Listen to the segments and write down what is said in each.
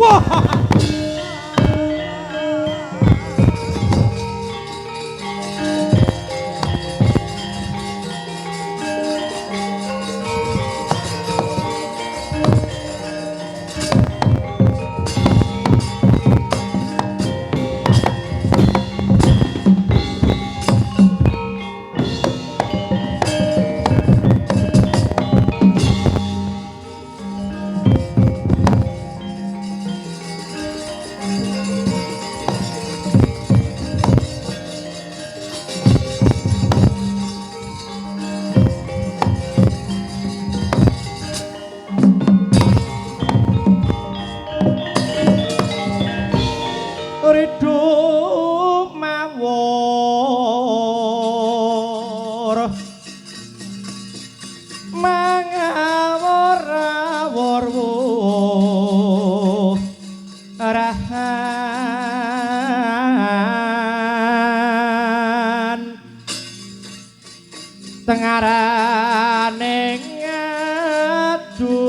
Wah. Ridho mawur mangawur rahan tengaraning adurit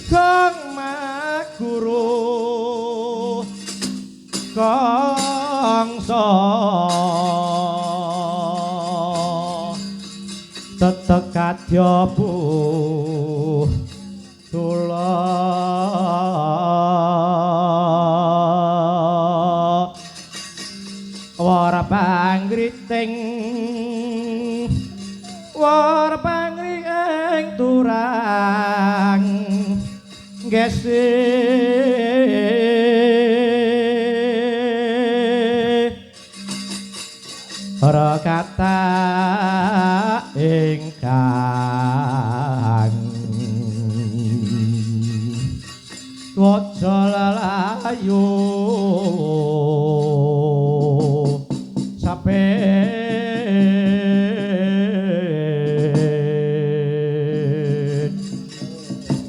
Sang Maguru Kangsa tetekadya tula wara panggriting turang gesih ora kata ingkang waja lalayu sapet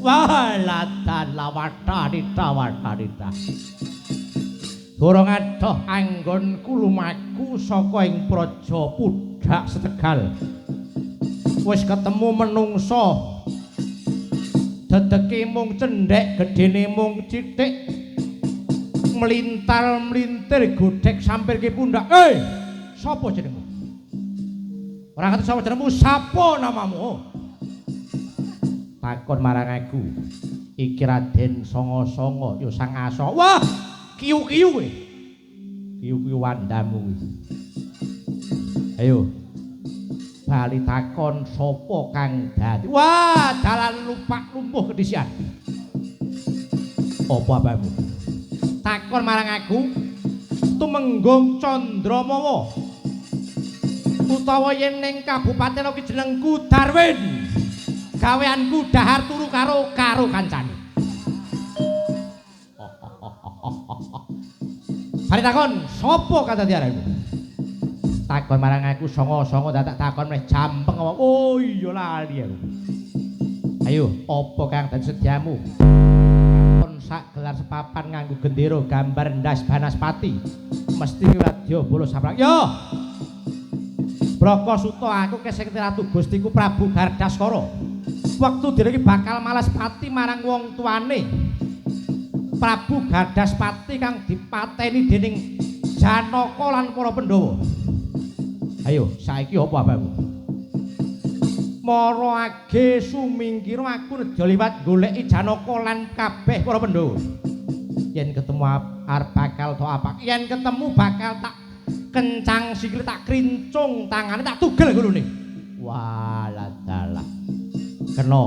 walatan lawatadita durung adoh anggonku lumaku saka ing praja Pudhak Setegal wis ketemu menungso dedeke mung cendhek gedene mung cithik mlintal-mlintir godhek sampirke pundak sapa jenengmu ora ngerti sapa jenengmu sapa namamu takon marang aku iki Raden Sanga-Sanga ya sang asa wah kiyu-kiyu kowe kiyu-kiyu wandamu ayo bali takon sapa kang dadi wah dalan lupak lumpuh kedisian apa abamu takon marang aku Tumenggung Candramawa utawa yen ning kabupaten iki jenengku Darwin gaweanku dahar turu karo kancane bali takon sapa kadadianmu takon marang aku Sanga-Sanga dadak takon meh jampeng oh iya lali aku ayo apa kang dadi sediamu kon sak gelar sepapan nganggo gendera gambar ndas Banaspati mesti wadya bala saprang yo Braka Suta aku kesengti ratu Gustiku Prabu Gardaskara wektu dene iki bakal malas pati marang wong tuane Prabu Gardaspati kang dipateni dening Janaka lan para Pandhawa ayo saiki apa abamu mara age sumingkira aku nedya liwat goleki Janaka lan kabeh para Pandhawa yen ketemu arep bakal to apa yen ketemu bakal tak kencang sikile tak krincung tangane tak tugel gulune walah dalah kena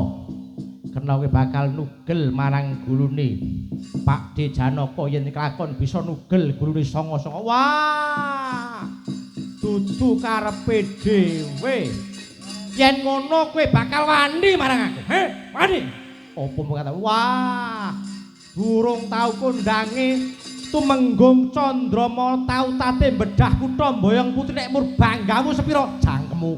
kowe bakal nugel marang gulune Pak De Janaka yen kelakon bisa nugel gulune Sanga-Sanga wah dudu karepe dhewe yen ngono kowe bakal wani marang aku wani apa mung kata wah durung tau kondange Tumenggung Candramawa tau tate bedah kutha Mboyong Putri nek mur banggamu sepira jangkemmu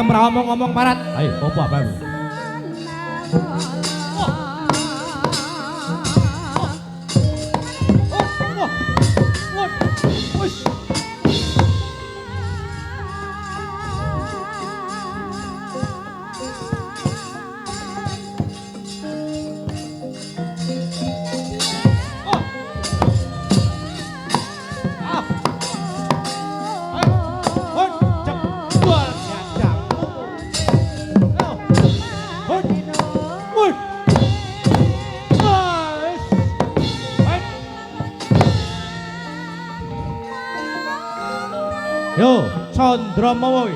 Tentrem ra ngomong parat. Ayo, apa-apa. Yo, Chandramawa.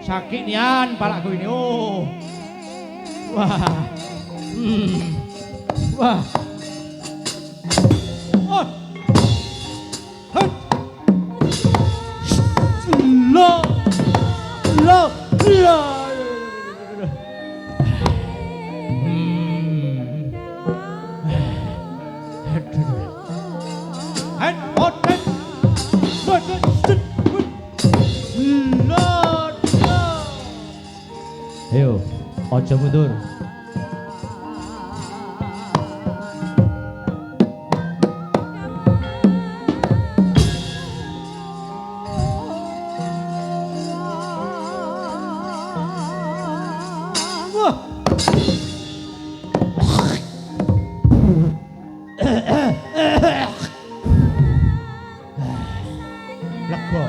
Sakit nian palakku ini. Oh. Wah. Wah. Oh. Hei. Lo. Lo. Lo. Ayo, ojo mundur. Lega.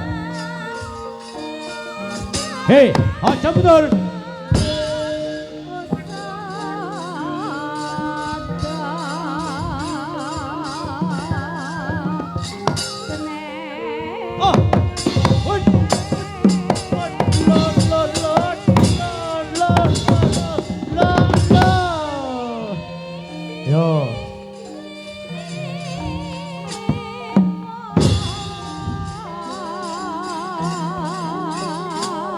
Hei, ojo mundur.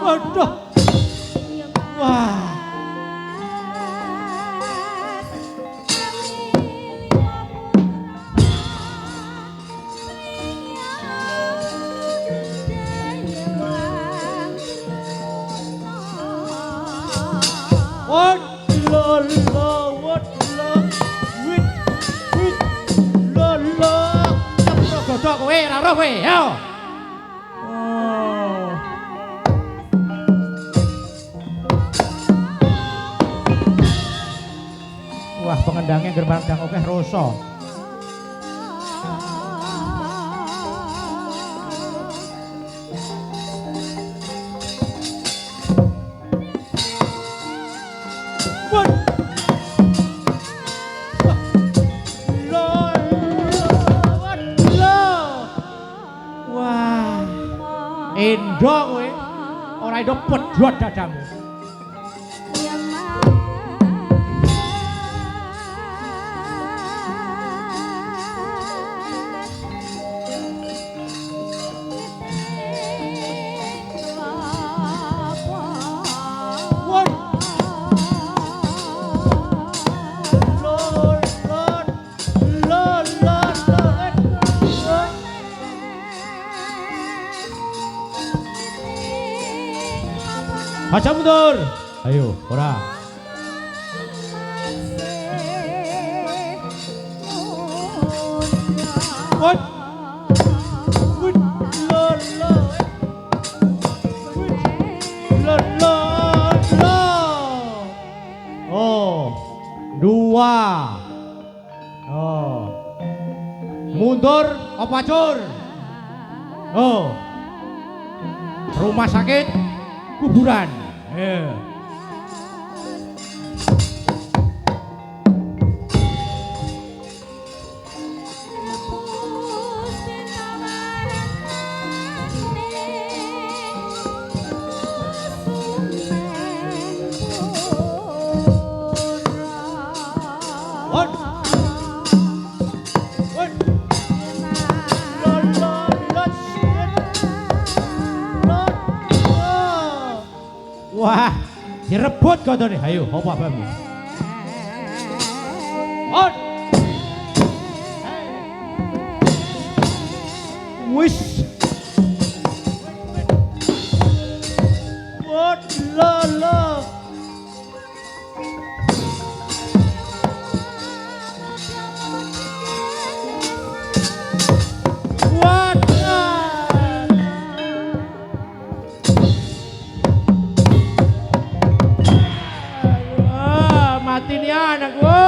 Waduh. Wah. Godhok kowe ra roh kowe, yo. Wah, pengendangnya gerbang oke rasa. Endo kowe ora ido pedhot dadamu. Aja mundur. Ayo, ora. What? Oh, dua. Oh. Mundur apa cur? Oh. Rumah sakit, kuburan. Yeah. What? Wah, direbut kodone. Ayo, apa bamu? On. Wis. What lolo. What? Mati nih anak gua.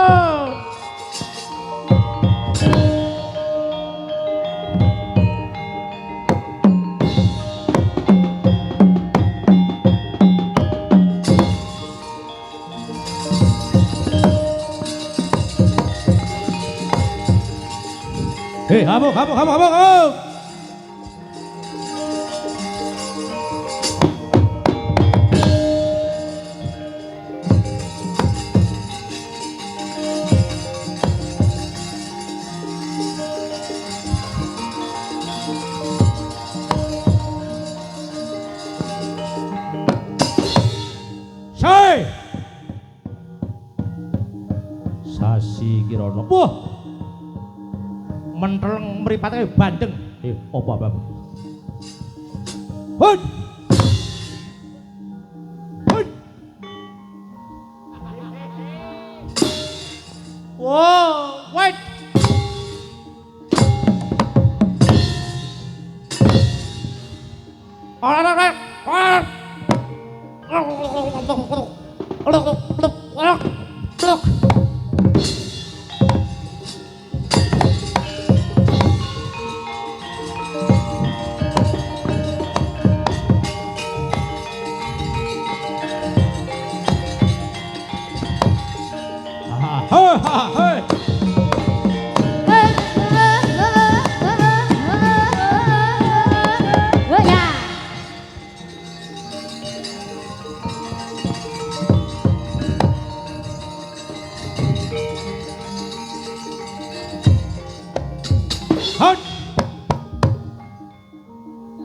Hei, kamu. Sasi Kirana. Wah. Menteleng mripate bandeng. Apa babu? Hut. Wow, wait.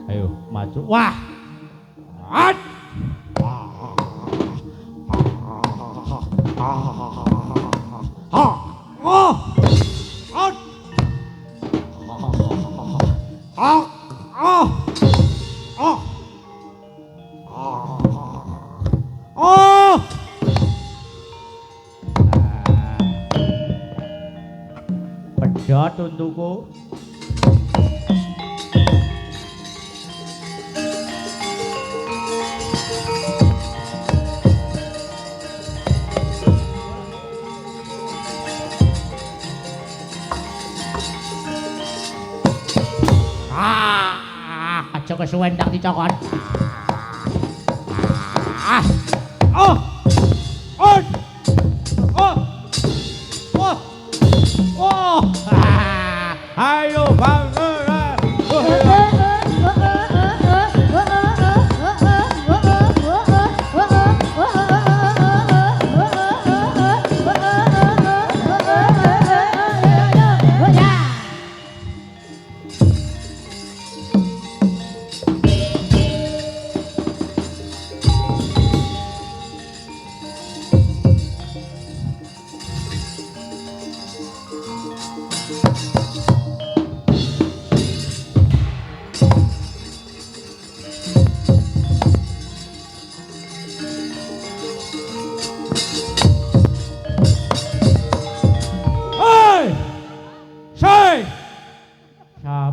Ayo maju. Wah. Hat. Pedot untukku. Aja kesuwen tak dicokot. Oh. Ayo Bang.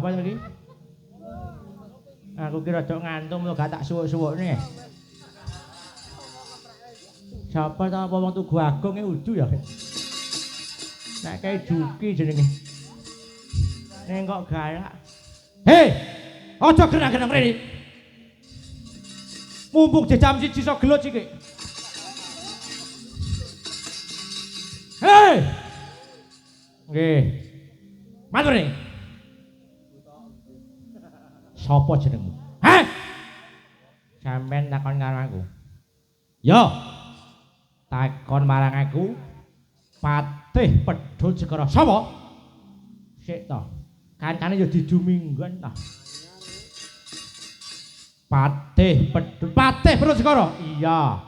Siapa lagi? Aku kira cok ngantung lo gak tak suwuk-suwuk nih. Siapa tau apa wong Tugu Agung e udu ya? Nek kae Juki jenenge. Ning kok galak. Hei, aja gerak-gerak mrene. Mumpung jam 1 iso gelut iki. Hei. Nggih. Matur nih. Sopo jenengmu? Heh? Sampeyan takon karo aku. Yo. Takon marang aku. Patih Pedhul Segara. Sapa? Sik to. Kancane yo diduminggon to. Patih Brajagara. Iya.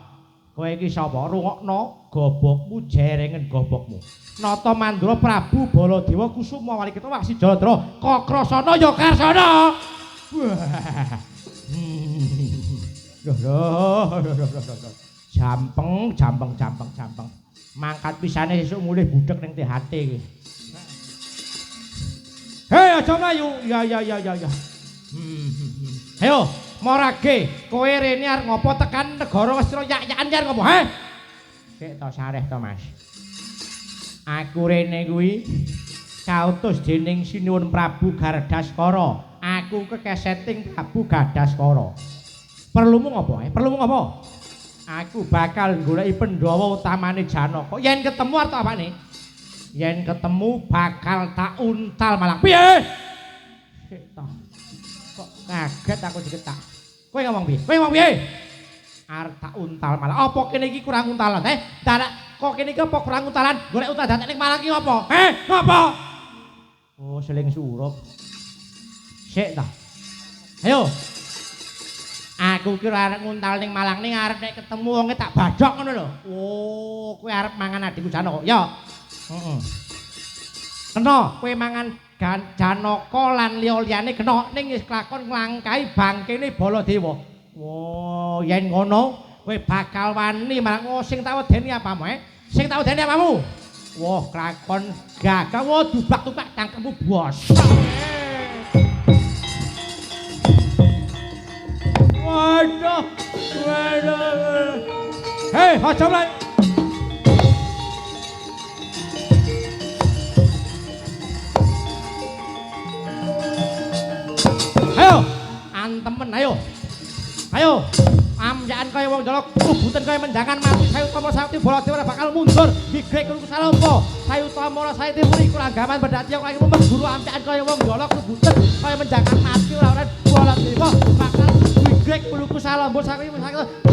Kowe iki sapa? Rungokno gobokmu jerengen gobokmu. Nata Mandura Prabu Baladewa Kusuma Walikita Waksi Jaladra Kakrasana ya Karsana. Jampeng. Mangkat pisane sesuk mulih budhek ning THT iki. Hei aja mlayu. Ya. Ayo, Morage, kowe rene arep ngopo tekan negara Wastra yak-yakan ki arep ngopo? Heh. Sik to sareh to, Mas. Aku rene kuwi kautus dening Sinuwun Prabu Gardaskara. Aku kekeseting Prabu Gardaskara. Perlumu ngopo? Perlumu ngopo? Aku bakal goleki Pandhawa utamane Janaka. Yen ketemu arep apane? Yen ketemu bakal tak untal malah. Piye? Sik to. Kok kaget aku diketak. Kowe ngomong piye? Arep tak untal malah. Apa kene iki kurang untalan? Dadak kok kene iki apa kurang untalan? Golek untal dadak ning Malang iki apa? Ngopo? Oh, seling surup. Sik ta. Ayo. Aku kira arep nguntal ning Malang ning arep nek ketemu wonge tak bajok ngono lho. Oh, kowe arep mangan adikku Janaka. Ya. Heeh. Kena kowe mangan Janaka lan liya-liyane kena ning wis kelakon nglangkai bangkene Baladewa. Oh, yen ngono kowe bakal wani marang sing tak wedeni apamu, Sing tak wedeni apamu? Wah, kelakon gagah, wah dubak-dubak cangkemmu bosok. Waduh. Hei, aja mlayu. Ayo, antemen ayo. Amjakan kaya wong jolok, kubutan kaya menjangan mati. Sayutama sakti Baladewa bakal mundur. Digrek kudu salompo. Sayutama sakti muri kurang gaman bedati kaya memburu amjakan kaya wong jolok, kubutan kaya menjangan mati. Ora Baladewa bakal digrek kudu salompo sakti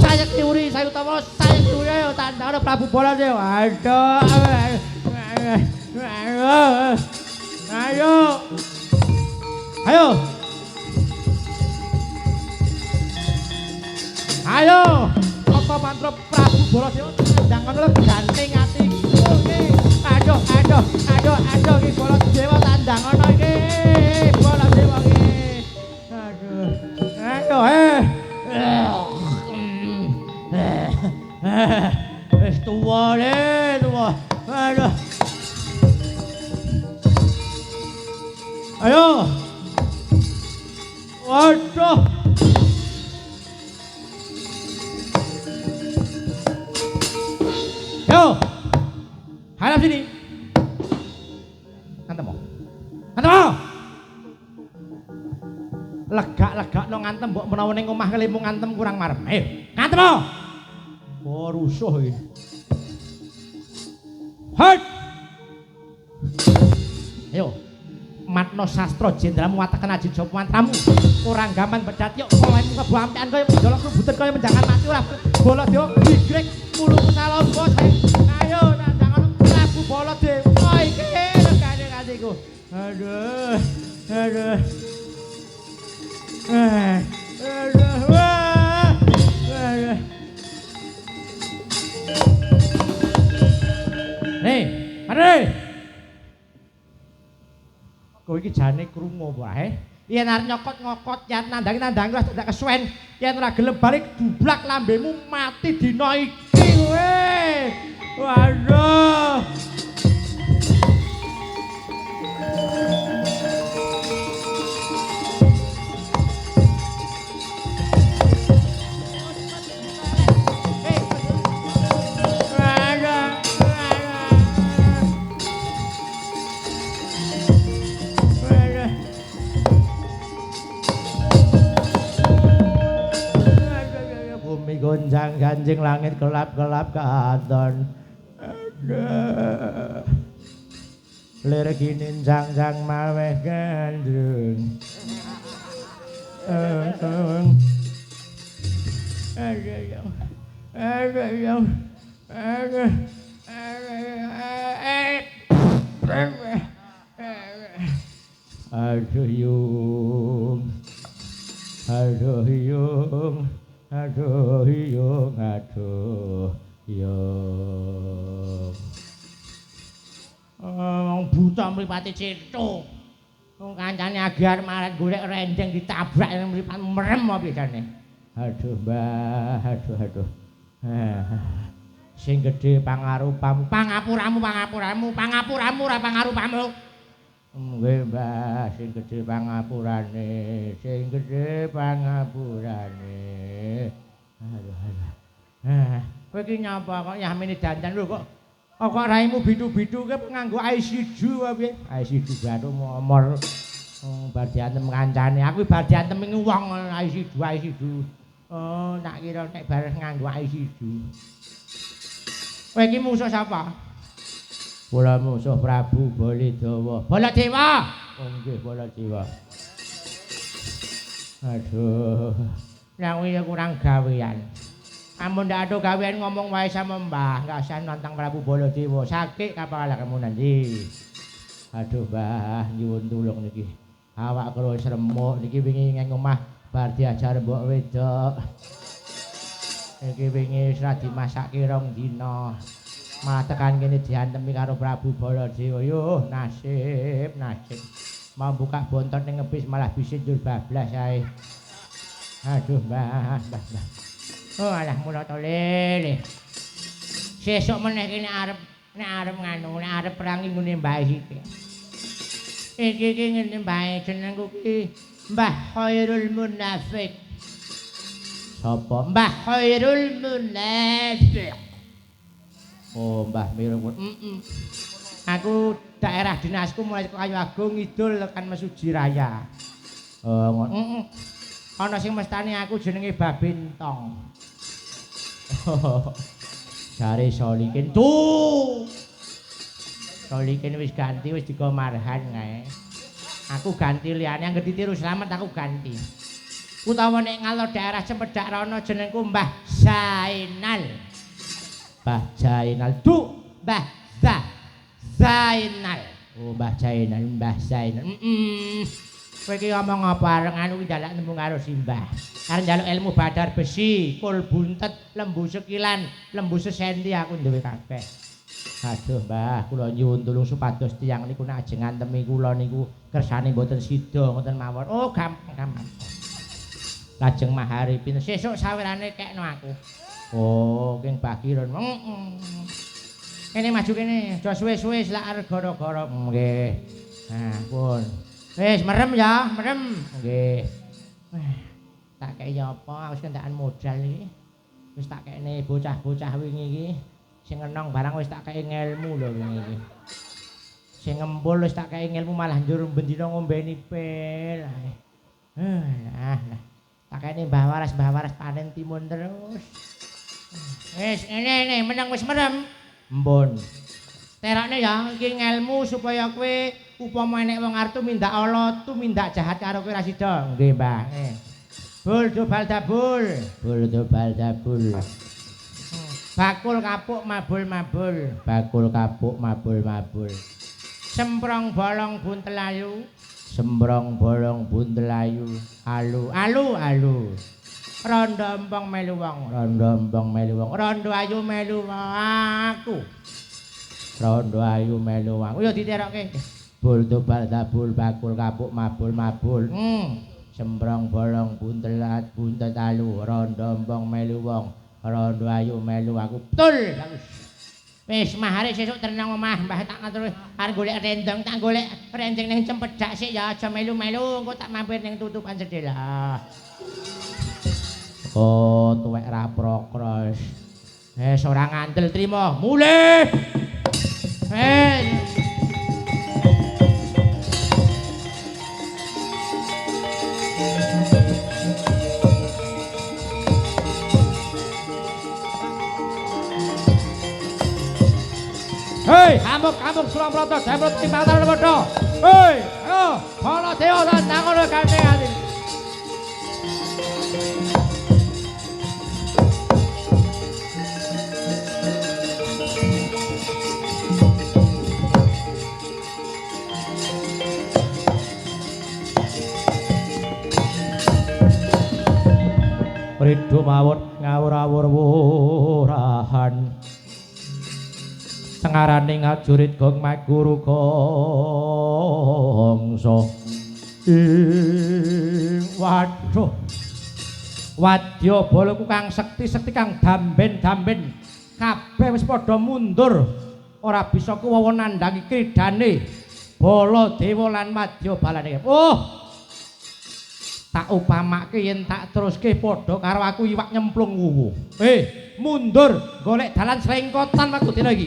sayek tiuri. Sayutama sayek tiuri ayo tandane Prabu Baladewa. Ayo, apa mantra Prabu Baladewa tandang ngono ganteng ati. Aduh iki Baladewa tandang ngono iki. Baladewa iki. Wis tuwa. Aduh. Ayo. Waduh. Yo, hadap sini. Ngantem mo. Lega no ngantem mbok menawa ning omah kelemu ngantem kurang marem. Ayo, ngantem mo. Oh, rusuh iki. Hei. Ayo. Matno Sastra Jenderal muwataken aji japa mantramu. Kurang gaman bedat yo kolemu kebuampian kaya jolok rebutan kaya menjangan mati ora. Baladewa digrek mulung salompo. Ayo tandangan Prabu Baladewa iki regane atiku. Aduh. Nih, mari. Kowe iki jane krungu wae. Yen arep nyokot-ngokot yen nandang-nandang wis tak kesuwen. Yen ora gelem balik dublak lambemu mati dina iki kowe. Waduh. Gonjang ganjing langit gelap-gelap katon. Lirik ini jang-jang maweh gandrung. Aduh yung Aduh yung, aduh yung, aduh yung. Buta mripate cetuk. Wong kancane agar marat golek rendeng ditabrak mripat merem apa bedane. Aduh, Mbah, aduh. Sing gedhe pangarupamu, pangapuramu ora pangarupamu. Nggih, Mbah, sing gedhe pangapurane, sing gedhe pangapurane. Aduh. Kowe iki nyapa kok yamene dandan lho kok raimu bidu-bidu ke nganggo ICU apa? ICU baru momor. Bar diantem kancane. Aku bar diantem wong ICU. Oh, tak kira nek bar nganggo ICU. Kowe iki musuh sapa? Kula musuh Prabu Baladewa. Baladewa. Oh nggih, Baladewa. Aduh. Nek kuwi kurang gawean. Amun ndak ada gawean ngomong wae sama Mbah, enggak usah nantang Prabu Baladewa. Sakit kapal kamu nanti. Aduh, Mbah, nyuwun tulung niki. Awak karo sremuk niki wingi ing omah bar diajar mbok wedok. Niki wingi wis ra dimasakke rong dina. Malah tekan kene diantemi karo Prabu Baladewa. Yuh, nasib. Mau buka bontot ning ngebis malah bisa njur bablas ae. Aduh, Mbah. Oh alah mula to lele. Sesuk meneh kene arep perang ngene Mbah iki. Iki ngene Mbah jenengku ki Mbah Khairul Munafik. Sapa? Mbah Khairul Munafik. Oh, Mbah Mirung. Aku daerah dinasku mulai Kayu Agung ngidul tekan Mesuji Raya. Oh, ngono. Ana sing mestani aku jenenge Babintong. Jare Solikin tuh. Solikin wis ganti wis dikomarhan kae. Aku ganti liyane anggere ditiru slamet aku ganti. Utawa nek ngalor daerah Cempedak rono jenengku Mbah Zainal. Mbah Zainal tuh Mbah Zainal. Oh Mbah Zainal. Kowe iki ngomong apa areng anu ki njaluk nembung karo Simbah. Arep njaluk ilmu badar besi, kul buntet, lembu sekilan, lembu sesenti aku duwe kabeh. Aduh Mbah, kula nyuwun tulung supados tiyang niku nek ajeng ngantemi kula niku kersane mboten sida ngoten mawon. Oh gampang. Lajeng mahari pinten sesuk sawirane kekno aku. Oh, king Bagiron. Kene maju kene, aja suwe-suwe selak gara-gara nggih. Nah, pun. Wis merem ya, merem. Nggih. Tak kei apa wis kendakan modal iki. Wis tak kene bocah-bocah wingi iki sing enong barang wis tak kei ngelmu lho wingi iki. Sing ngempul wis tak kei ngelmu malah njur bendina ngombeni pil. Nah. Tak kei Mbah Waras panen timun terus. Wis ngene meneng wis merem. Mbon. Terakne ya iki ngelmu supaya kowe upama enek wong arep tumindak ala, tumindak jahat karo kowe ra sida. Nggih, Mbah. Bul do baldabul. Bakul kapuk mabul. Semprong bolong buntel ayu. Alu. Rondo empong melu wong. Rondo ayu melu aku. Rondo ayu melu wong. Yo diterokke. Bul do baldabul bakul kapuk mabul. Semprong bolong buntet alu, rondo empong melu wong, rondo ayu melu aku. Betul, bagus. Wis mahare sesuk tenang omah, Mbah tak ngatur arep golek rendeng, tak golek rendeng ning Cempedak sik ya aja melu-melu, engko tak mampir ning tutupan sedela. Oh, tuwek ra prokros. Ora ngandel trima, mulih. Hei, kamuk Suraprata, Demrut Timbatan padha. Hei, ayo, Baladewa lan nangono gandeng ati. Ridho mawon ngawur-awur wurahan sengarane ngajurit gong maguru gongso waduh wadya balaku kang sekti kang damben kabeh wis padha mundur ora bisa kuwawa nandhangi kridane bala dewa lan madya balane tak upamake yen tak teruske padha karo aku iwak nyemplung wuwu. Mundur golek dalan slengkotan aku dina iki.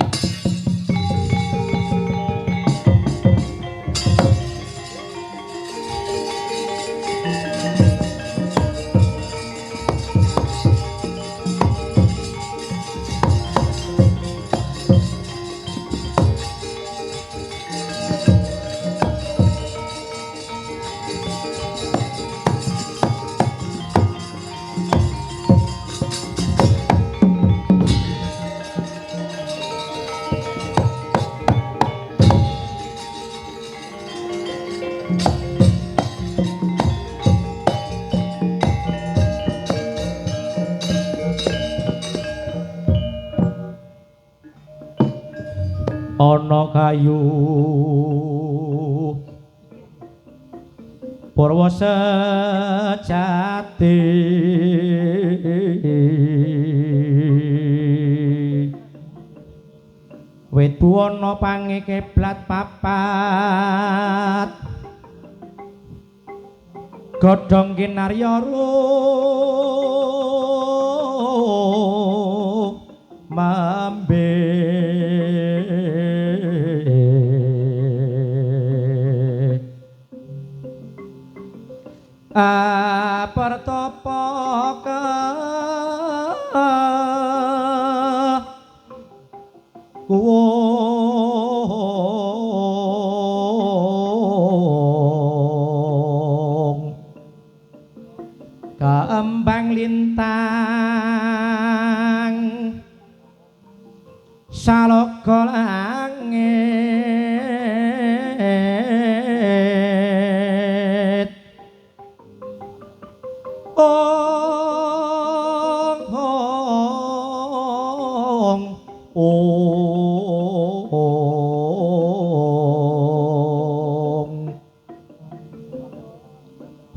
Ana kayu Purwa sejati wit buwana pange kiblat papat godhong kinarya mambe pertapa kuwung kaembang lintang saloka langit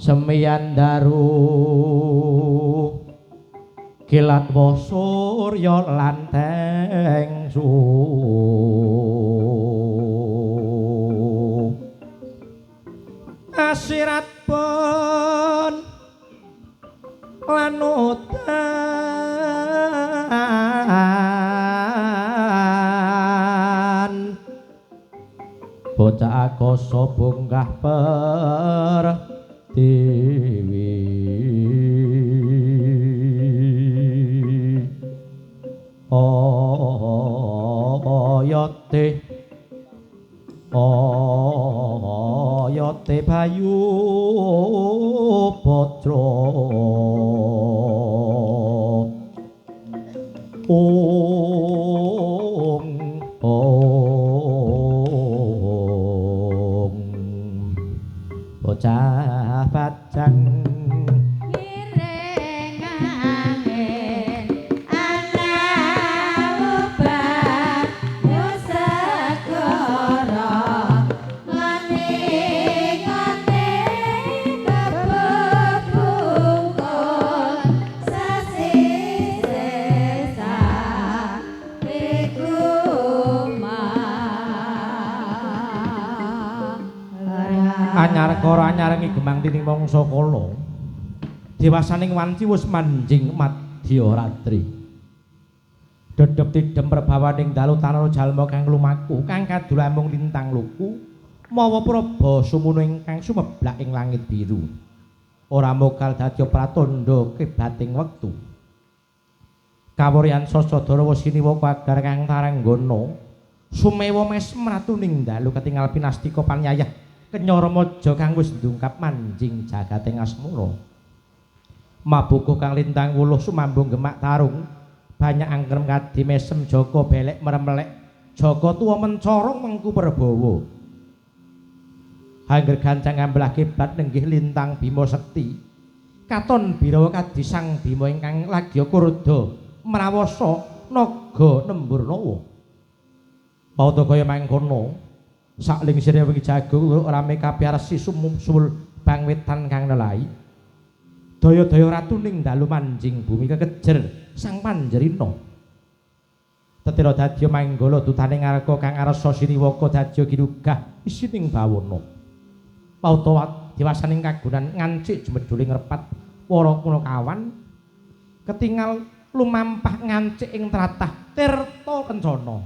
semiyan daru kilat wa surya lan tengsu asirat pun lan udan bocah akasa bungkah Dewi oyote bayu putra bocah bajang miring angin ana ubar segara ngene-ngene kebubungkul sesisa anyar kara anyarengi gemang tining mangsa kala dewasaning wanci wis manjing madya ratri dedep tidem perbawaning dalu tanara jalma kang lumaku kang kadulamung lintang luku mawa praba sumunu ingkang sumeblak ing langit biru ora mokal dadi pratandha kiblating wektu kawuryan Sasadara Wasiniwa kagar kang taranggana sumewa mesem ratuning dalu ketingal pinastika panyayah Kenyara Maja kang wis ndungkap manjing jagating asmara. Mabukuh kang lintang wuluh sumambung gemak tarung, banyak anggrem kadi mesem Jaka belek meremlek, Jaka tuwa mencorong mengku Prabawa. Angger gancang ambelah kiblat nenggih lintang Bima Sekti. katon Birawa kadisang Bima ingkang lagya kurda mrawasa naga Nemburnawa. Pauta kaya mangkono sakling sire wingi jagung rame kapiarsi sumul bangwetan kang nelai. Daya-daya ratuning dalu manjing bumi kekejer sang Panjerina. Tetira dadya manggala dutaning ngareka kang arsa siniwaka dadya ginugah isining bawana. Pauta diwasaning kagunan ngancik jumeduling repat para punakawan ketingal lumampah ngancik ing tratah Tirta Kencana.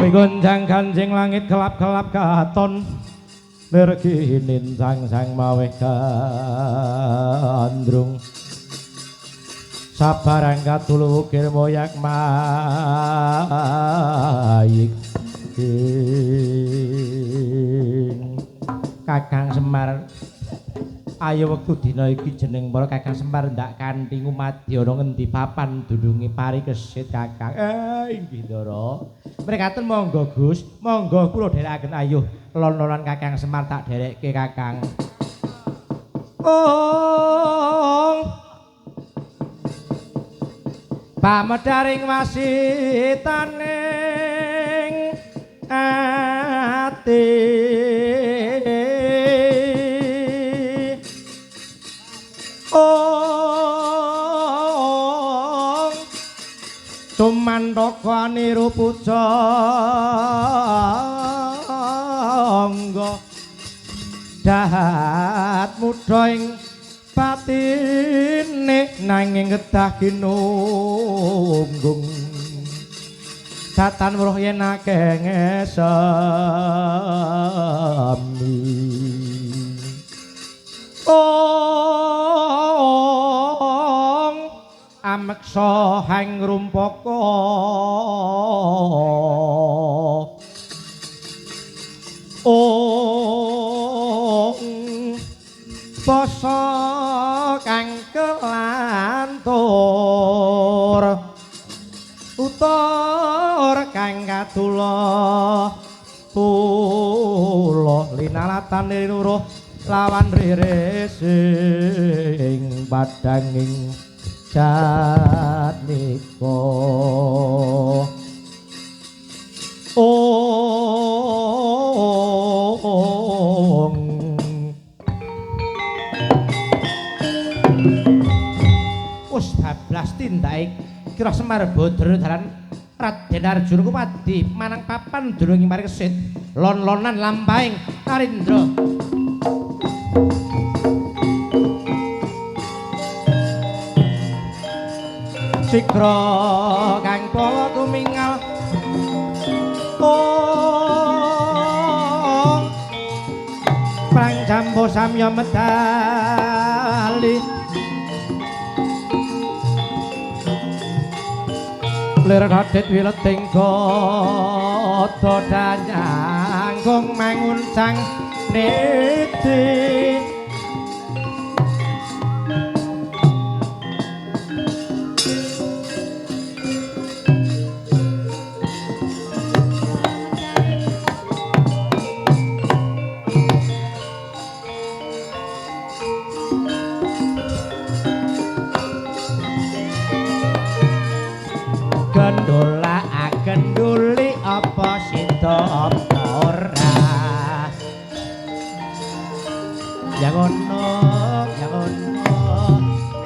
Gonjang kanjing langit kelap-kelap katon mergi nincang sang maweh gandrung sabarang katulu ukir moyak mayik Kakang Semar Ayo wektu dina iki jeneng para Kakang Semar ndak kanthi ngumadya ana ngendi papan dununge pari kesit Kakang. Inggih Ndara. Mrekaten monggo Gus, monggo kula dherekaken ayuh lon-lonan Kakang Semar tak dherekke Kakang. Oh pamedaring wasitaning ati oh tumandaka niru pujangga dahat mudha ing patine nanging kedah ginunggung datan weruh yen akeh ngesami ong ameksa hang rumpaka ong basa kang kelantur utur kang katula kula linalatan niruh lawan rirising padanging janika wis bablas tindake kira Semar Badra dalan Raden Arjuna kumadi manang papan dununge mari kesit lon-lonan lampahing Narendra sigra kang kala tumingal oh prang jambo samya medali lir kadit wileting gada danyanggung manguncang niti gendola genduli apa sida apa ora ya ngono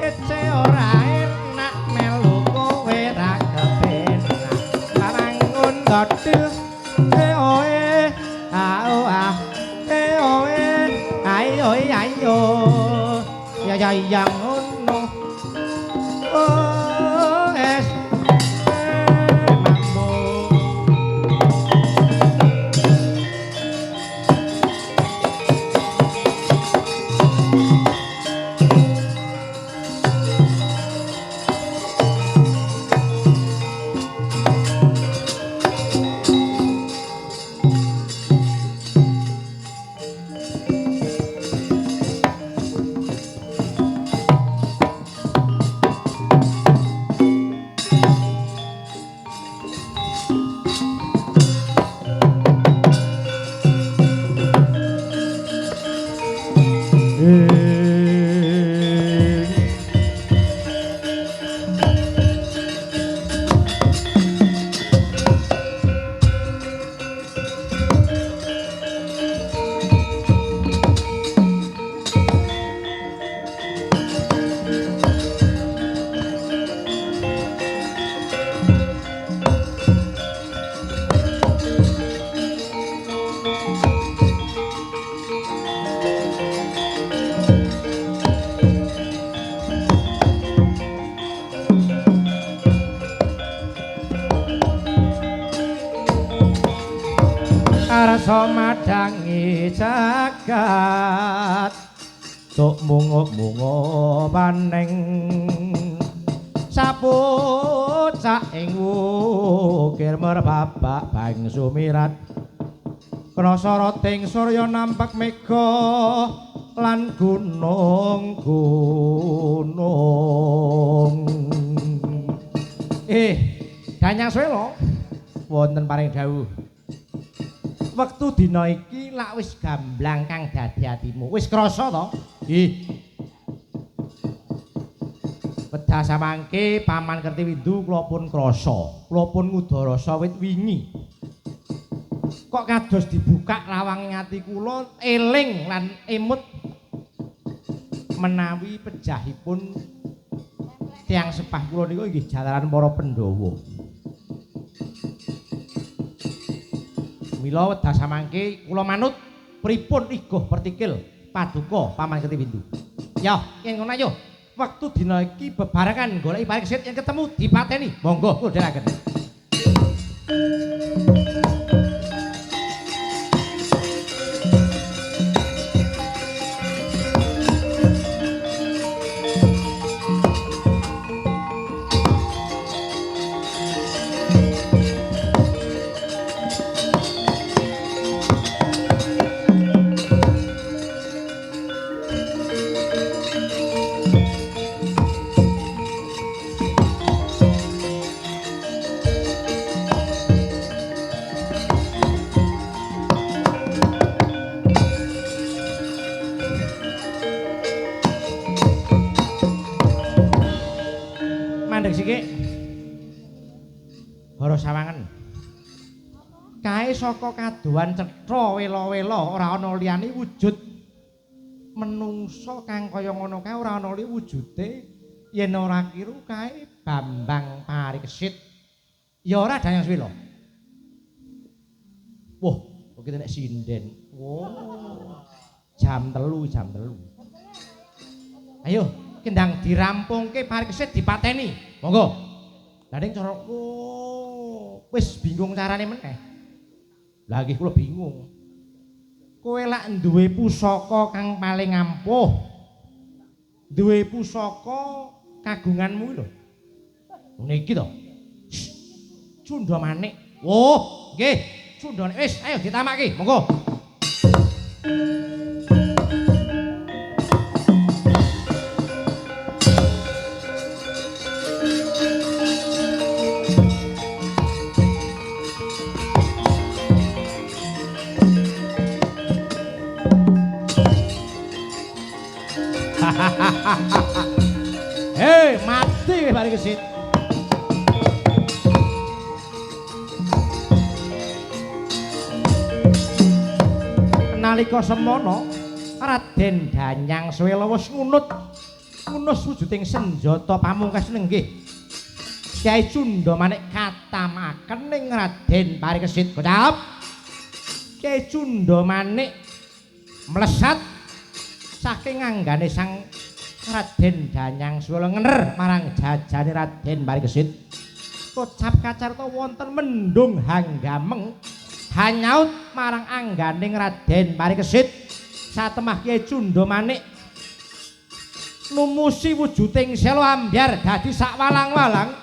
ece ora enak melu kowe ra kepenak larangun godhil oe ah oe ayo ya ngono oh es arsa madangi jagat tuk mungo-mungo paning sapucak ing wukir merbabak bang sumirat krasa rating surya nampak mega lan gunung-gunung. Danyang Swela wonten paring dawuh. Wektu dina iki lak wis gamblang kang dadi atimu. Wis krasa to? Nggih. Wedha samangke Paman Kertiwindu kula pun krasa. Kula pun ngudarasa wit wingi. Kok kados dibukak lawang ati kula eling lan emut menawi pejahipun tiyang sepah kula niku nggih jalaran para Pandhawa. Mila wedha samangke kula manut pripun iguh pertikil paduka Paman Kertiwindu. Ya, yen ngono ayo. Wektu dina iki bebarengan goleki Parikesit yen ketemu dipateni. Monggo kula dherekaken. Mandheg sikik. Para sawangen. Kae saka kadohan cetha wela-wela ora ana liyane wujud menungsa kang kaya ngono kae ora ana li wujude yen ora kiru kae Bambang Parikesit. Ya ora Danyang Swela. Wah, kok kita nek sinden. Oh. Jam 3, jam 3. Ayo, kendang dirampungke Parikesit dipateni. Monggo. Lah ning cara wis bingung carane meneh. Lah nggih kula bingung. Kowe lak duwe pusaka kang paling ampuh. Duwe pusaka kagunganmu lho. Niki to. Cundha Manik. Oh, nggih. Cundha Manik. Wis, ayo ditamaki. Monggo. Hei, mati Parikesit. Nalika semana Raden Danyang Swela wis ngunus wujuding senjata pamungkas nenggih. Kyai Cundha Manik katamaken ing Raden Parikesit. Kocap. Kyai Cundha Manik mlesat saking anggane sang Raden Danyang Swela ngener marang jajane Raden Parikesit. Kocap kacarta wonten mendung hanggameng hanyaut marang angganing Raden Parikesit. Satemah Kyai Cundha Manik numusi wujuding sela ambyar dadi sak walang-walang.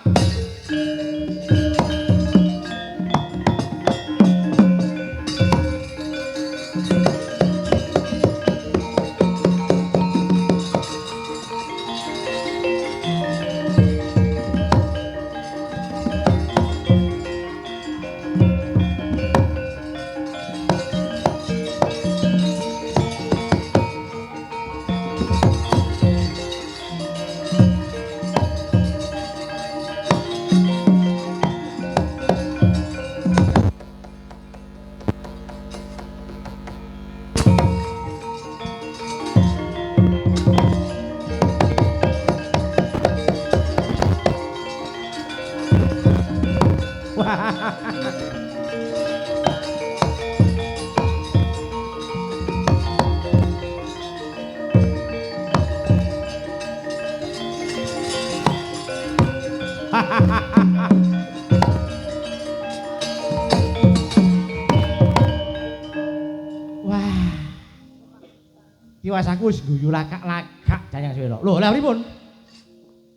Kiwasaku wis guyu lakak-lakak Danyang Swela. Lho, lha pripun?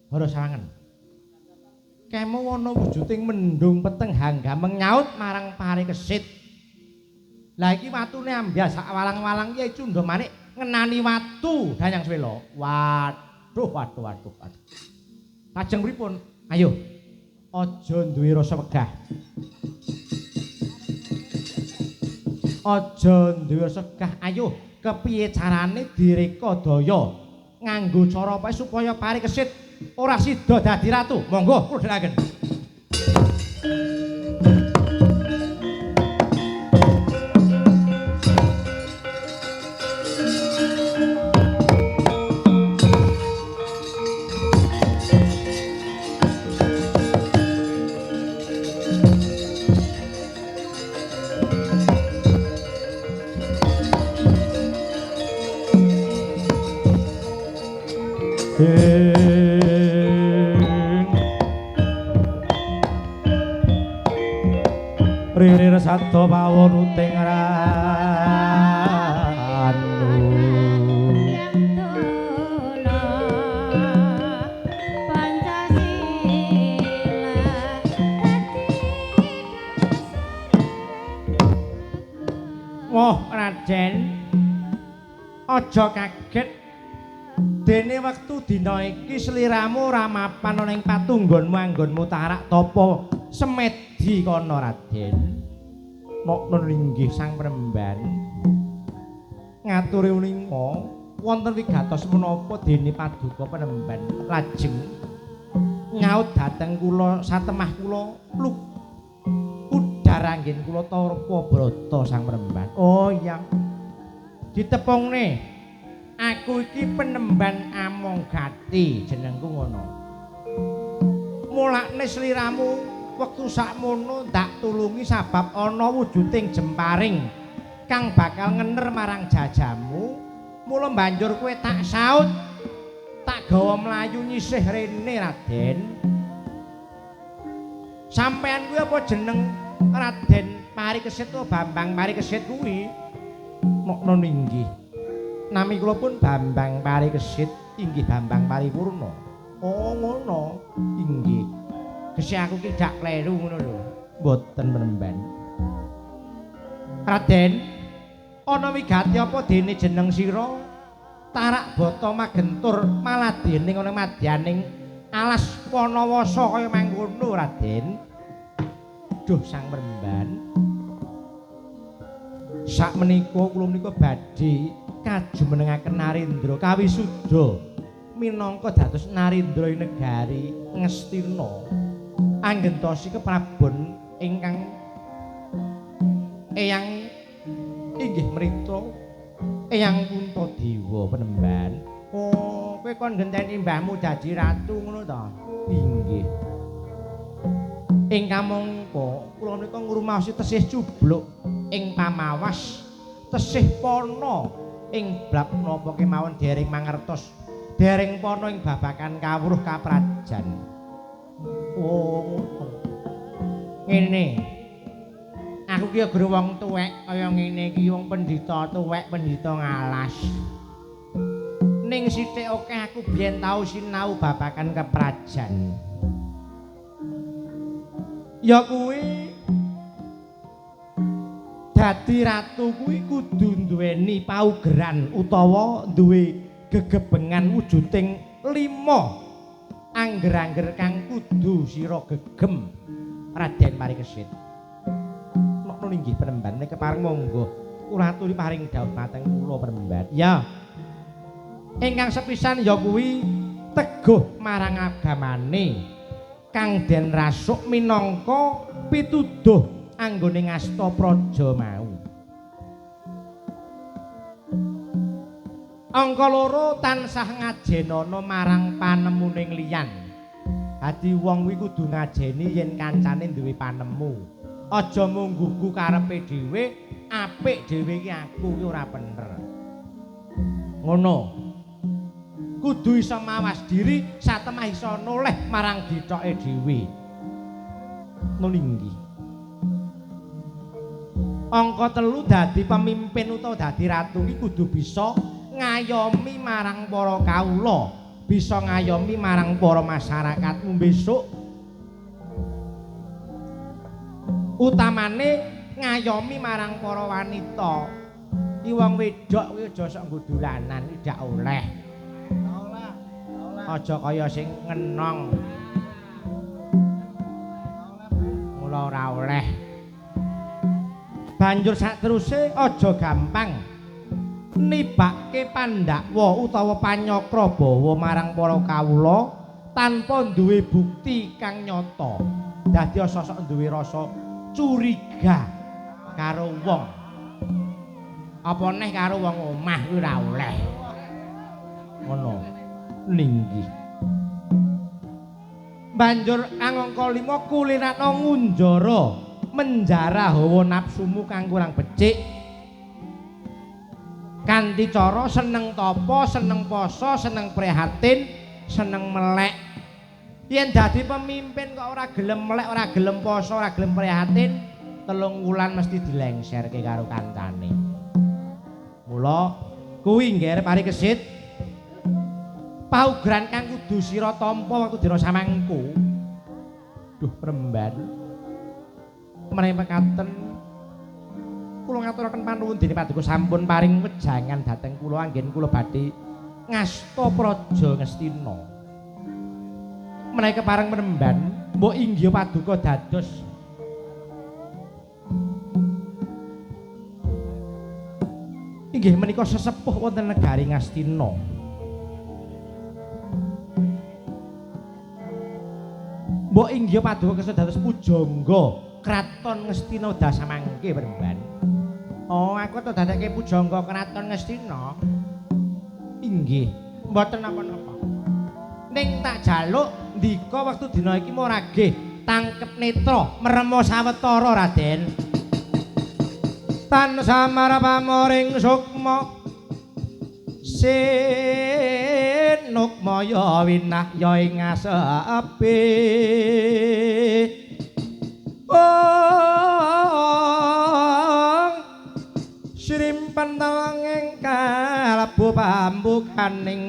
Para sawangen. Kemo ana wujuding mendung peteng hanggameng nyaut marang Parikesit. Lah iki watune ambyas sak walang-walang Kyai Cundha Manik ngenani watu Danyang Swela. Waduh. Lajeng pripun? Ayo. Aja duwe rasa wegah. Aja duwe rasa wegah. Ayo, kepiye carane direka daya nganggo cara apa supaya Parikesit ora sida dadi ratu. Monggo kula dherekaken. Ririr sato pawon uting ranu Wah Raden aja kaget dene wektu dina iki sliramu ora mapan ana ing patunggonmu anggonmu tarak tapa semedi kana Raden. Nokno linggih sang Premban. Ngaturi ulinga wonten wigatos menapa dene Paduka Penemban lajeng nyaut dhateng kula satemah kula udar anggen kula tarpa brata sang Premban. Oh iya. Ditepungne aku iki Penemban Amonggati jenengku ngono. Mulakne sliramu wektu sakmono ndak tulungi sabab ana wujuding jemparing kang bakal ngener marang jajamu. Mula banjur kowe tak saut tak gawa mlayu nyisih rene Raden. Sampeyan kuwi apa jeneng Raden Parikesit to Bambang Parikesit kuwi? Mokno ninggih. Nami kula pun Bambang Parikesit, inggih Bambang Paripurna. Oh ngono, inggih. Gesih aku ki dak kleru ngono lho. Mboten Penemban. Raden, ana wigati apa dene jeneng sira? Tarak bata magentur maladening ana madyaning alas Wanawasa kaya mangkono Raden. Duh Sang Penemban. Sak menika kula menika badhe kajumenengaken Narendra kawisuda minangka dados Narendra ing negari Ngastina anggentosi keprabon ingkang eyang inggih mrita eyang Puntadewa Penemban. Oh kowe kon genteni mbahmu dadi ratu ngono ta? Inggih. Ingkang mangka kula menika ngrumaosi tesih cubluk ing pamawas tesih pana ing bab napa kemawon dereng mangertos dereng pana ing babakan kawruh kaprajan. Oh ngene aku ki guru wong tuwek kaya ngene iki wong pendhita tuwek pendhita ngalas ning sithik akeh aku biyen tau sinau babakan kaprajan ya kuwi dadi ratu kuwi kudu duweni paugeran utawa duwe gegebengan wujuding 5 angger-angger kang kudu sira gegem Raden Parikesit. Nokno linggih Penemban nek kepareng monggo kula aturi paring dawuh mateng kula Penemban. Ya. Ingkang sepisan ya kuwi teguh marang agamane kang den rasuk minangka pituduh anggone ngasta praja mau. Angka 2 tansah ngajenana marang panemuning liyan. Dadi wong kuwi kudu ngajeni yen kancane duwe panemu. Aja mung nggugu karepe dhewe, apik dhewe iki aku ki ora bener. Ngono. Kudu iso mawas diri, satemah iso noleh marang dithoke dhewe. Nulinggih. Angka 3 dadi pemimpin utawa dadi ratu iki kudu bisa ngayomi marang para kawula, bisa ngayomi marang para masyarakatmu besok. Utamane ngayomi marang para wanita Iki wong wedok kuwi aja sok nggo dolanan, iki ndak oleh. Aja kaya sing ngenong. Mula ora oleh. Banjur sateruse aja gampang nibake Pandhawa utawa Panyakra bawa marang para kawula tanpa duwe bukti kang nyata. Dadi sosok duwe rasa curiga karo wong. Apa neh karo wong omah kuwi ora oleh. Ngono. Linggih. Banjur angka 5 kulinakno ngunjara menjara hawa nafsumu kang kurang becik. Kanthi cara seneng tapa, seneng poso, seneng prihatin, seneng melek. Yen dadi pemimpin kok ora gelem melek, ora gelem poso, ora gelem prihatin, 3 wulan mesti dilengserke karo kancane. Mula kuwi ngger pari kesit paugeran kang kudu sira tampa wektu dina samangku. Duh Premban. Menawi mekaten kula ngaturaken panuwun dening Paduka sampun paring wejangan dhateng kula anggen kula badhe ngasta praja Ngastina. Menawi kepareng Premban mbok inggih Paduka dados inggih menika sesepuh wonten negari Ngastina. Mbok inggih Paduka kesah dados pujangga Kraton Ngastina Dasamangke Premban. Oh, aku to dadekke pujangga Kraton Ngastina. Inggih, mboten napa-napa. Ning tak jaluk ndika wektu dina iki moragih tangkep netra meremo sawetara Raden. Tan samar pamoring sukma sinukmaya winah ya ing asepe. Srimpen tawanging kalebu pambukaning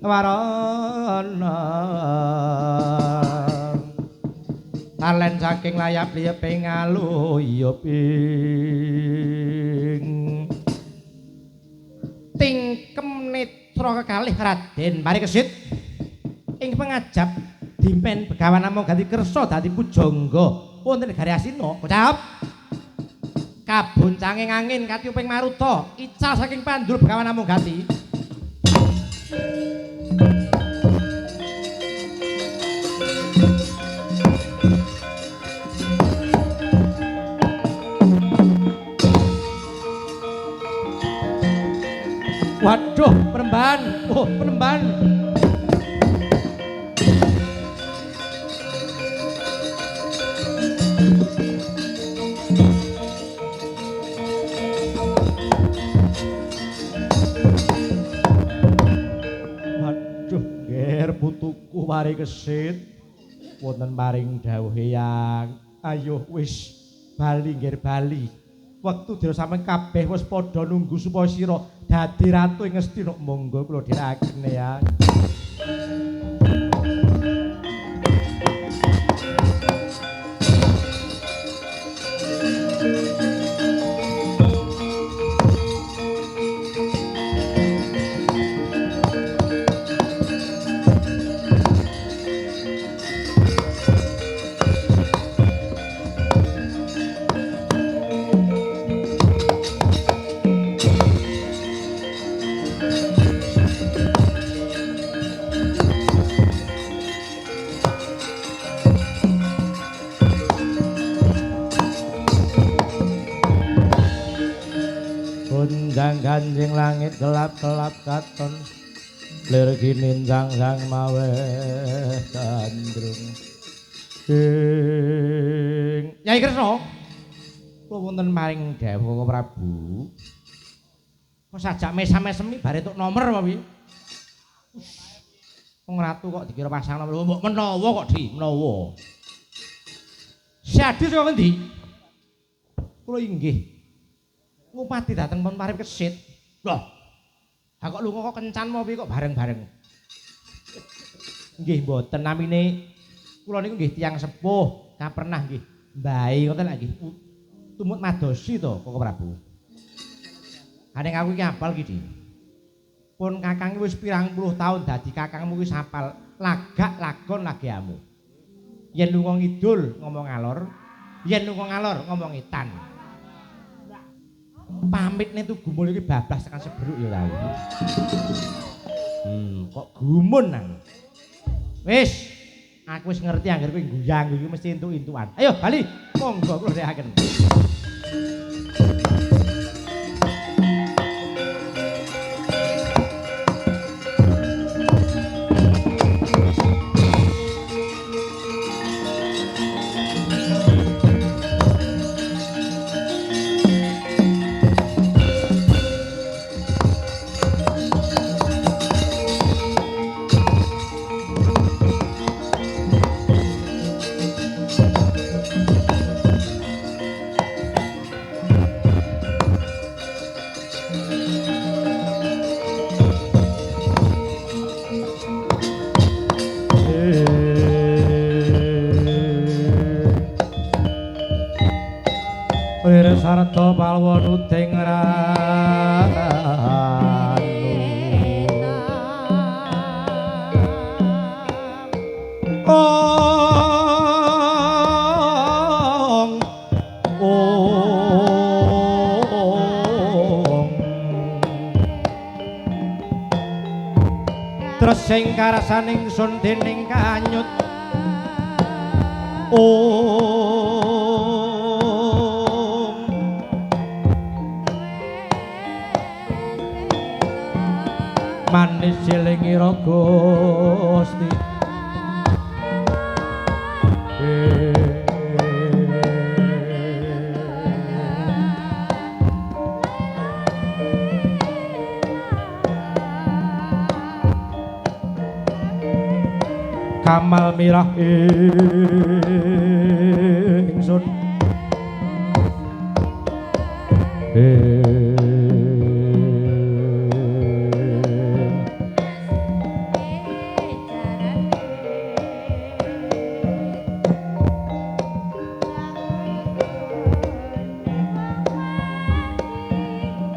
warana. Talen saking layap liyeping aluyuping tingkem netra kekalih Raden mari kesit ing pengajap dimpen Begawan namung ganti kersa dadi pujangga wonten negari Astina. Kocap kaboncanging angin katiuping maruta ical saking pandul Begawan namung ganti. Waduh, Premban. Oh, Premban. Putuku mari kesit wonten paring dawuh Eyang. Ayo wis bali nggih bali. Wektu dina sampeyan kabeh wis padha nunggu supaya sira dadi ratu ing Ngastina. Monggo kula dherekaken Eyang. Ganjing langit gelap-gelap katon lir gininjang sang mawe gandrung Nyai Kresna kula wonten maring dawuh Prabu kok sajak mesam-mesemi bare entuk nomor apa piye wong ratu kok dikira pasang nomor mbok menawa kok di menawa Syadi saka endi kula inggih ngupati dateng pun parip kesit. Loh. Ha kok lunga kok kencan mau piye kok bareng-bareng. Nggih mboten namine kula niku nggih tiyang sepuh, kapernah nggih mbahi ngoten lho nggih. Tumut madosi to Koko Prabu. Aning aku iki apal iki, Di. Pun Kakang wis pirang puluh tahun dadi kakangmu wis apal lagak lagon lagiamu. Yen lunga ngidul ngomong alor, yen lunga ngalor ngomong etan. Pamit nih tuh gumul iki bablas tekan seberuk ya tau. Kok gumun nang. Wis, aku wis ngerti anggere kowe guyang iki mesti entuk-entukan. Ayo bali, monggo kula dheaken. Sarta palwon uting ranu tresing karasaning sun dening kanyut manis silingira Gusti Kamal mirah ingsun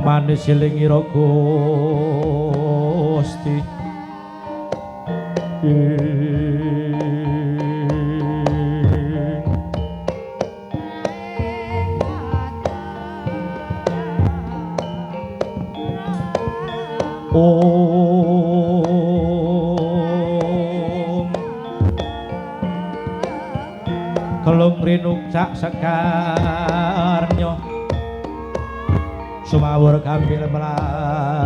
manis silingira Gusti kelung rinukcak sekarnya sumawur kambil melati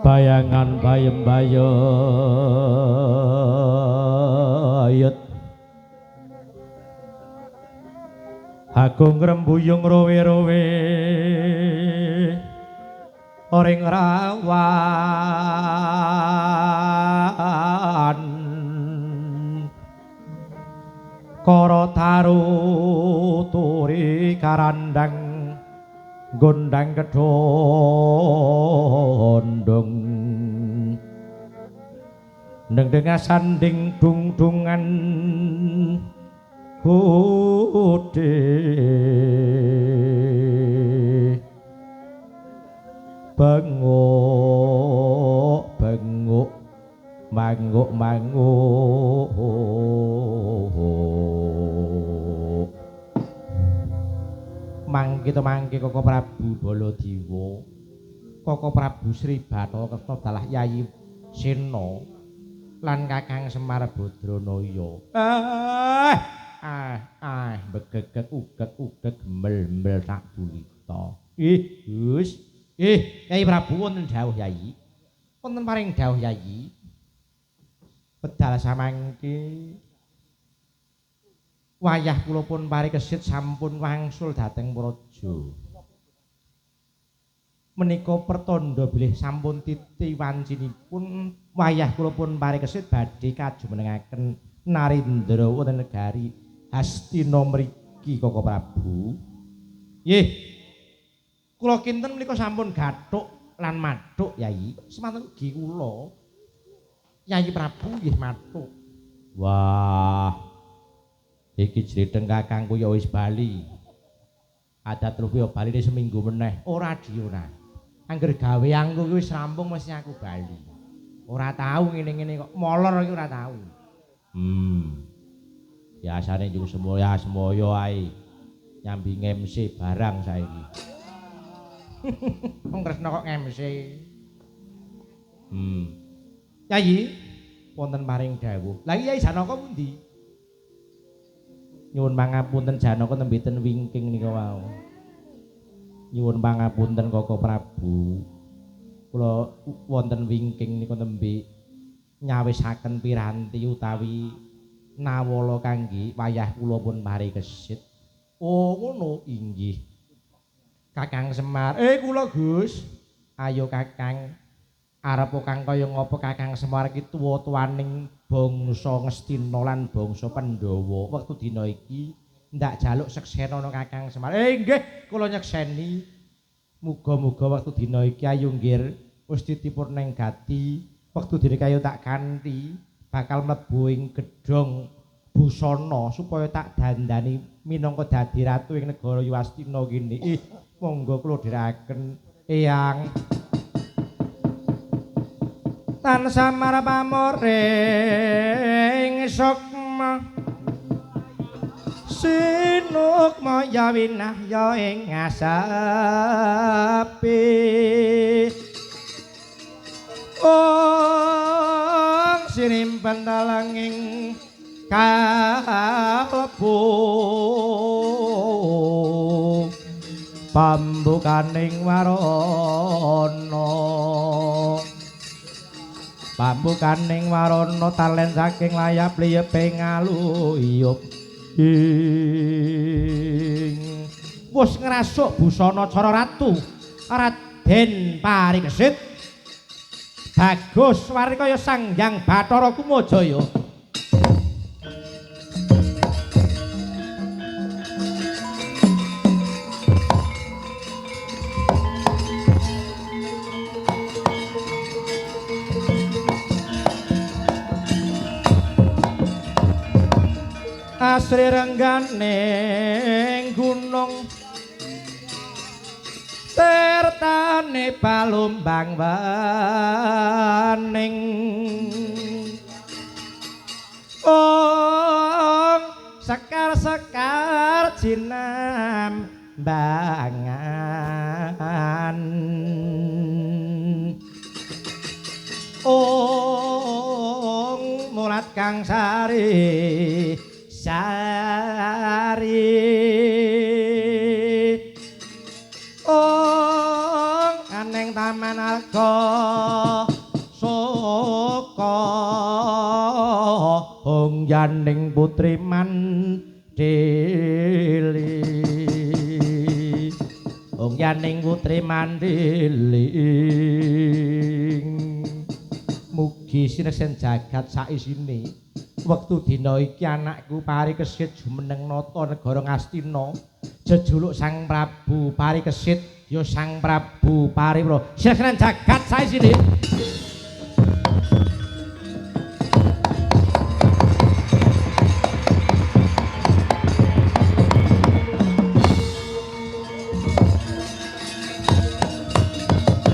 bayangan bayem-bayut aku ngrembuyung rowe-rowe oring rawan kara taru turi karandang gondang kedondong neng dengar sanding dung-dungan hude bengok bengok manguk manguk mangke to mangke Koko Prabu Baladewa Koko Prabu Sri Bathara Kerta dalah Yayi Sena lan Kakang Semar Badranaya. Begegek ugek gembel-gembel tak bulita. Gus. Yayi Prabu wonten dawuh Yayi. Wonten paring dawuh Yayi. Pedal samangke wayah kula pun parikesit sampun wangsul dhateng praja. Menika pertanda bilih sampun titi wancinipun wayah kula pun parikesit badhe kajumenengaken Narendra wonten negari Hastina mriki Koko Prabu. Nggih. Kula kinten menika sampun gathuk lan mathuk Yayi. Semanten ugi kula. Yayi Prabu nggih mathuk. Wah. Iki jriteng kakangku ya wis bali. Adat rupi ya baline seminggu meneh. Ora diora. Angger gaweanku kuwi wis rampung mesti aku bali. Ora tahu ngene-ngene kok molor iki ora tahu. Biasane njung semoyo ae. Nyambi MC barang saiki. Wong Kresna kok MC. Yayi wonten paring dawuh. Lah Yayi Janaka pundi? Nyuwun pangapunten Janaka nembe ten wingking nika wau. Nyuwun pangapunten Koko Prabu. Kula wonten wingking nika nembe nyawisaken piranti utawi nawala kangge wayah kula pun parikesit. Oh ngono inggih. Kakang Semar. Kula Gus. Ayo Kakang. Arep kang kaya ngapa Kakang Semar iki tuwa-tuwaning bangsa Ngastina lan bangsa Pandhawa. Wektu dina iki ndak jaluk seksena ana Kakang Semar. Nggih, kula nyekseni. Muga-muga wektu dina iki ayo nggir wis ditipur neng gati. Wektu dene kaya tak kanthi bakal mlebu ing gedhong busana supaya tak dandani minangka dadi ratu ing negara Yastina kene. Monggo kula dhiraken Eyang. Tansah marapamoring sukma sinukma yawinah ya ing ngasapi sinimpen dalanging kalbu pambukaning warana pambukaning warana talen saking layap liyeping aluyup wis ngrasuk busana cara ratu Raden Parikesit bagus warikaya Sanghyang Bathara Kumajaya. Asri rengganing gunung tertane palumbang waning sekar-sekar jinam bangan mulat kang sari aneng taman alga soko yaning putri mandili yaning putri mandili mugi sineksen jagat saisine wektu dina iki anakku Parikesit jumeneng nata negara Ngastina jejuluk Sang Prabu Parikesit ya Sang Prabu Paripura sineksen jagat saisine.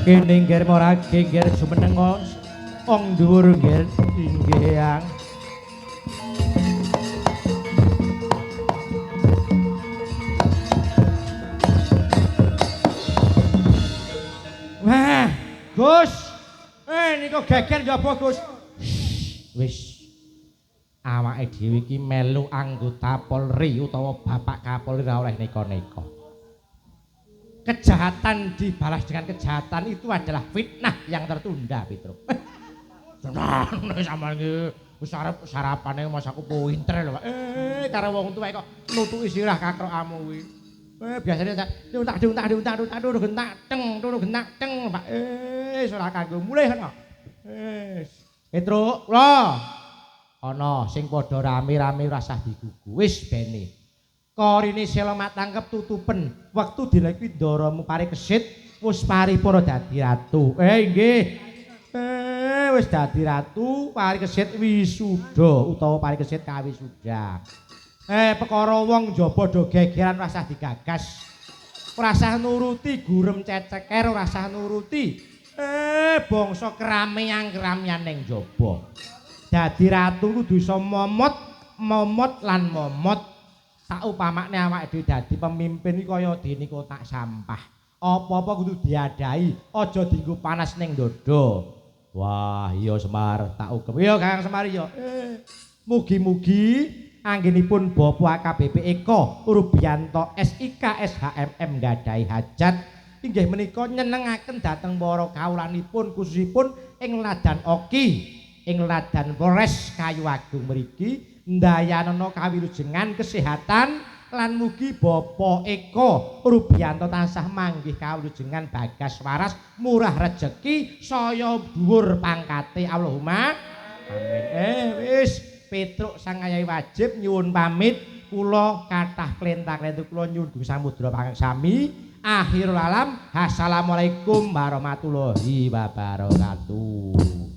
Kene ngger morage ngger jumeneng ong dhuwur ngger inggih yang wah kok geger njaba Gus. Wis awake dhewe iki melu anggota Polri utawa Bapak Kapolri ora oleh neka-neka. Kejahatan dibalas dengan kejahatan itu adalah fitnah yang tertunda, Petruk. Senang sampean iki wis arep sarapane mas aku pinter lho, Pak. Karo wong tuwa kok nutuki sirah kakrokamu kuwi. Biasane tak gentak teng, Pak. Wis ora kanggo mulih ana. Petruk, lho. Ana sing padha rame-rame ora usah digugu. Wis bene. Korine sela matangkep tutupen. Wektu dina kuwi ndaramu pari kesit wis paripura dadi ratu. Nggih. Wis dadi ratu, pari kesit wisuda utawa pari kesit kawisuda. Perkara wong njaba do gegeran ora usah digagas. Ora usah nuruti gurem ceceker, ora usah nuruti bangsa keramaian-keramaian ning njaba. Dadi ratu kudu iso momot lan momot. Sak upamakne awake dhewe dadi pemimpin iki kaya dene kotak sampah. Apa-apa kudu diadahi, aja dienggo panas ning dada. Wah, iya Semar, tak ugem. Iya Kang Semar iya. Mugi-mugi anggenipun Bapak AKBP Eko Rubianto SIK SHMM nggadhahi hajat inggih menika nyenengaken dhateng para kawulanipun khususipun ing Ladan Oki, ing Ladan Polres Kayu Agung mriki ndayanana kawilujengan kesehatan lan mugi Bapak Eko Rubianto tansah manggih kawilujengan bagas waras murah rejeki saya dhuwur pangkate Allahumma amin. Wis Petruk sang ayahe wajib nyuwun pamit kula kathah klentah-klentu kula nyuwun samudra pangaksami akhirul alam assalamualaikum warahmatullahi wabarakatuh.